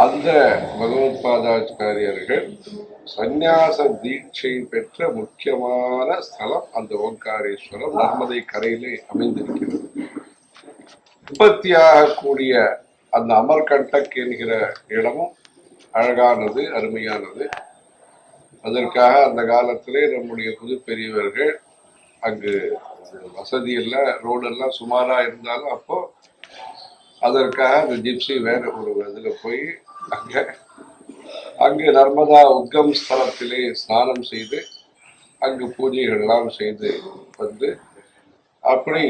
அந்த பகவத்பாதாச்சாரியர்கள் சந்நியாச தீட்சை பெற்ற முக்கியமான ஸ்தலம் அந்த ஓங்காரேஸ்வரம் நர்மதை கரையிலே அமைந்திருக்கிறது. உற்பத்தியாகக்கூடிய அந்த அமர்கண்டக் என்கிற இடமும் அழகானது, அருமையானது. அதற்காக அந்த காலத்திலே நம்முடைய புது பெரியவர்கள் அங்கு வசதி இல்லை, ரோடெல்லாம் சுமாரா இருந்தாலும் அப்போ அதற்காக அந்த ஜிப்சி வேற ஒரு இதில் போய் அங்கு நர்மதா உத்கம் ஸ்தலத்திலே ஸ்நானம் செய்து அங்கு பூஜைகள்லாம் செய்து வந்து அப்படி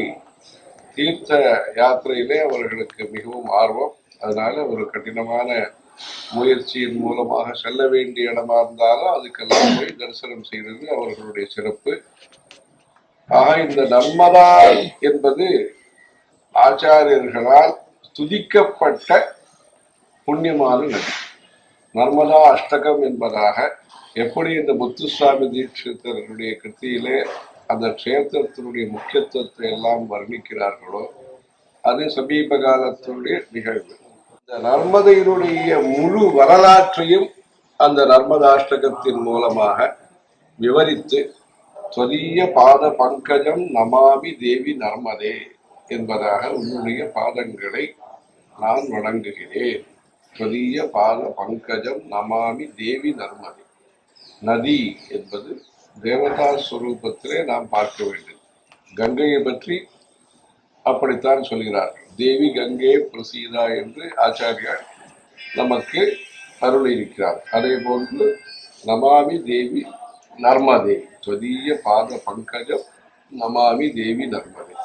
தீர்த்த யாத்திரையிலே அவர்களுக்கு மிகவும் ஆர்வம். அதனால ஒரு கடினமான முயற்சியின் மூலமாக செல்ல வேண்டிய இடமா இருந்தாலும் அதுக்கெல்லாம் போய் தரிசனம் செய்வது அவர்களுடைய சிறப்பு. ஆக இந்த நர்மதா என்பது ஆச்சாரியர்களால் துதிக்கப்பட்ட புண்ணியமான நதி. நர்மதா அஷ்டகம் என்பதாக எப்படி இந்த முத்துசுவாமி தீட்சிதர்களுடைய கிருத்தியிலே அந்த க்ஷேத்திரத்தினுடைய முக்கியத்துவத்தை எல்லாம் வர்ணிக்கிறார்களோ அது சமீப காலத்தினுடைய நிகழ்வு. இந்த நர்மதையினுடைய முழு வரலாற்றையும் அந்த நர்மதாஷ்டகத்தின் மூலமாக விவரித்து தொதிய பாத பங்கஜம் நமாமி தேவி நர்மதே என்பதாக உன்னுடைய பாதங்களை நான் வணங்குகிறேன். தொதிய பாத பங்கஜம் நமாமி தேவி நர்மதே. நதி என்பது தேவதா ஸ்வரூபத்திலே நாம் பார்க்க வேண்டும். கங்கையை பற்றி அப்படித்தான் சொல்கிறார்கள். தேவி கங்கை பிரசீதா என்று ஆச்சாரியார் நமக்கு அருள் இருக்கிறார். அதே போன்று நமாமி தேவி நர்மதே, தொதிய பாத பங்கஜம் நமாமி தேவி நர்மதே.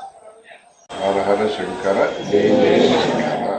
ஹர ஹர சங்கர, ஜெய ஜெய சங்கர.